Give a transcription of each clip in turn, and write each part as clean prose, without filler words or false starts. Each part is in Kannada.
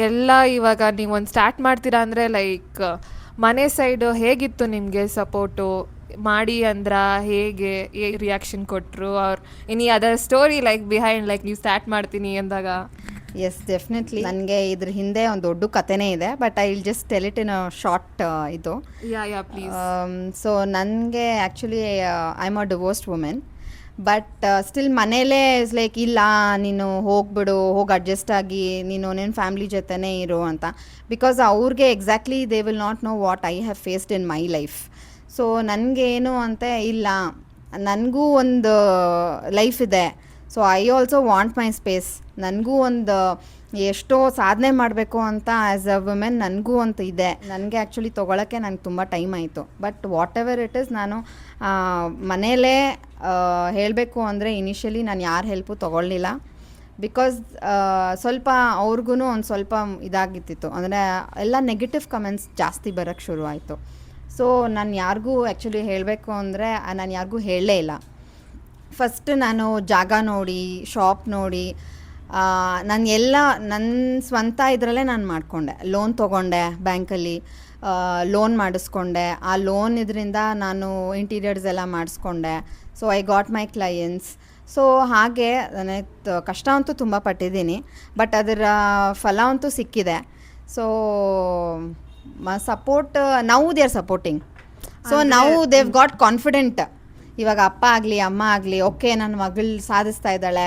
ಎಲ್ಲ ಇವಾಗ ನೀವೊಂದು ಸ್ಟಾರ್ಟ್ ಮಾಡ್ತೀರಾ ಅಂದರೆ ಲೈಕ್ ಮನೆ ಸೈಡು ಹೇಗಿತ್ತು ನಿಮಗೆ ಸಪೋರ್ಟು ಮಾಡಿ ಅಂದ್ರ ಹೇಗೆ ರಿಯಾಕ್ಷನ್ ಕೊಟ್ಟರು ಅವ್ರ any other story like behind like ನೀವು ಸ್ಟಾರ್ಟ್ ಮಾಡ್ತೀನಿ ಅಂದಾಗ. ಎಸ್ ಡೆಫಿನೆಟ್ಲಿ ನನಗೆ ಇದ್ರ ಹಿಂದೆ ಒಂದು ದೊಡ್ಡ ಕಥೆನೇ ಇದೆ, but I will just tell it in a short ಇದು. ಯಾ ಪ್ಲೀಸ್. ಸೊ ನನಗೆ actually I am a divorced women, but still ಮನೇಲೇ ಇಸ್ ಲೈಕ್ ಇಲ್ಲ ನೀನು ಹೋಗ್ಬಿಡು, ಹೋಗಿ ಅಡ್ಜಸ್ಟ್ ಆಗಿ ನೀನು ನಿನ್ನ ಫ್ಯಾಮ್ಲಿ ಜೊತೆನೇ ಇರು ಅಂತ. ಬಿಕಾಸ್ ಅವ್ರಿಗೆ exactly they will not know what I have faced in my life. So ನನಗೇನು ಅಂತ ಇಲ್ಲ, ನನಗೂ ಒಂದು ಲೈಫ್ ಇದೆ. So I also want my space. ನನಗೂ ಒಂದು ಎಷ್ಟೋ ಸಾಧನೆ ಮಾಡಬೇಕು ಅಂತ ಆ್ಯಸ್ ಅ ವುಮೆನ್ ನನಗೂ ಅಂತ ಇದೆ. ನನಗೆ ಆ್ಯಕ್ಚುಲಿ ತೊಗೊಳಕ್ಕೆ ನನಗೆ ತುಂಬ ಟೈಮ್ ಆಯಿತು. But what ever it is, ನಾನು ಮನೇಲೇ ಹೇಳಬೇಕು ಅಂದರೆ ಇನಿಷಿಯಲಿ ನಾನು ಯಾರ ಹೆಲ್ಪು ತೊಗೊಳ್ಳಿಲ್ಲ. ಬಿಕಾಸ್ ಸ್ವಲ್ಪ ಅವ್ರಿಗೂ ಒಂದು ಸ್ವಲ್ಪ ಇದಾಗಿತ್ತಿತ್ತು, ಅಂದರೆ ಎಲ್ಲ ನೆಗೆಟಿವ್ ಕಮೆಂಟ್ಸ್ ಜಾಸ್ತಿ ಬರೋಕ್ಕೆ ಶುರು ಆಯಿತು. ಸೊ ನಾನು ಯಾರಿಗೂ ಆ್ಯಕ್ಚುಲಿ ಹೇಳಬೇಕು ಅಂದರೆ ನಾನು ಯಾರಿಗೂ ಹೇಳಲೇ ಇಲ್ಲ. ಫಸ್ಟ್ ನಾನು ಜಾಗ ನೋಡಿ, ಶಾಪ್ ನೋಡಿ, ನಾನು ಎಲ್ಲ ನನ್ನ ಸ್ವಂತ ಇದರಲ್ಲೇ ನಾನು ಮಾಡಿಕೊಂಡೆ. ಲೋನ್ ತೊಗೊಂಡೆ ಬ್ಯಾಂಕಲ್ಲಿ, ಲೋನ್ ಮಾಡಿಸ್ಕೊಂಡೆ. ಆ ಲೋನ್ ಇದರಿಂದ ನಾನು ಇಂಟೀರಿಯರ್ಸ್ ಎಲ್ಲ ಮಾಡಿಸ್ಕೊಂಡೆ. So I got my clients. So ಹಾಗೆ ನನಗೆ ಕಷ್ಟ ಅಂತೂ ತುಂಬ ಪಟ್ಟಿದ್ದೀನಿ, ಬಟ್ ಅದರ ಫಲ ಅಂತೂ ಸಿಕ್ಕಿದೆ. So support now they are supporting. So now they've got confident. ಇವಾಗ ಅಪ್ಪ ಆಗಲಿ ಅಮ್ಮ ಆಗಲಿ, ಓಕೆ ನನ್ನ ಮಗಳು ಸಾಧಿಸ್ತಾ ಇದ್ದಾಳೆ,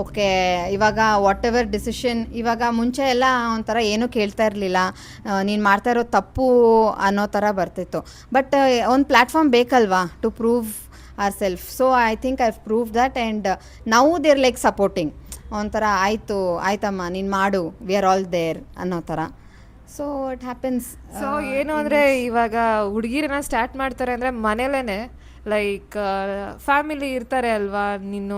ಓಕೆ ಇವಾಗ ವಾಟ್ ಎವರ್ ಡಿಸಿಷನ್, ಇವಾಗ ಮುಂಚೆ ಎಲ್ಲ ಒಂಥರ ಏನೂ ಕೇಳ್ತಾ ಇರಲಿಲ್ಲ, ನೀನು ಮಾಡ್ತಾ ಇರೋ ತಪ್ಪು ಅನ್ನೋ ಥರ ಬರ್ತಿತ್ತು. ಬಟ್ ಒಂದು ಪ್ಲ್ಯಾಟ್ಫಾರ್ಮ್ ಬೇಕಲ್ವಾ to prove our self. So I think I prove that and now they're like supporting. ಒಂಥರ ಆಯ್ತಮ್ಮ ನೀನು ಮಾಡು, ವಿ ಆರ್ ಆಲ್ ದೇರ್ ಅನ್ನೋ ಥರ. So it happens. ಸೊ ಏನು ಅಂದರೆ ಇವಾಗ ಹುಡುಗಿರನ್ನ ಸ್ಟಾರ್ಟ್ ಮಾಡ್ತಾರೆ ಅಂದರೆ ಮನೇಲೇ ಲೈಕ್ ಫ್ಯಾಮಿಲಿ ಇರ್ತಾರೆ ಅಲ್ವಾ, ನೀನು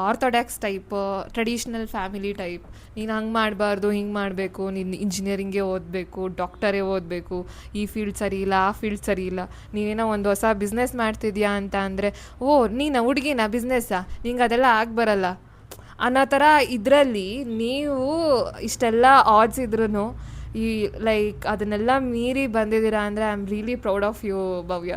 orthodox type, traditional family type, ನೀನು ಹಂಗೆ ಮಾಡಬಾರ್ದು, ಹಿಂಗೆ ಮಾಡಬೇಕು, ನೀನು ಇಂಜಿನಿಯರಿಂಗೇ ಓದಬೇಕು, ಡಾಕ್ಟರೇ ಓದಬೇಕು, ಈ ಫೀಲ್ಡ್ ಸರಿ ಇಲ್ಲ, ಆ ಫೀಲ್ಡ್ ಸರಿ ಇಲ್ಲ, ನೀನೇನೋ ಒಂದು ಹೊಸ ಬಿಸ್ನೆಸ್ ಮಾಡ್ತಿದ್ಯಾ ಅಂತ ಅಂದರೆ ಓ ನೀನು ಹುಡುಗಿನ ಬಿಸ್ನೆಸ್ಸಾ, ನಿಂಗೆ ಅದೆಲ್ಲ ಆಗಬರಲ್ಲ ಅನ್ನೋ ಥರ. ಇದರಲ್ಲಿ ನೀವು ಇಷ್ಟೆಲ್ಲ ಆಡ್ಸ್ ಇದ್ರೂ ಈ ಲೈಕ್ ಅದನ್ನೆಲ್ಲ ಮೀರಿ ಬಂದಿದ್ದೀರಾ ಅಂದರೆ I am really proud of you Bhavya.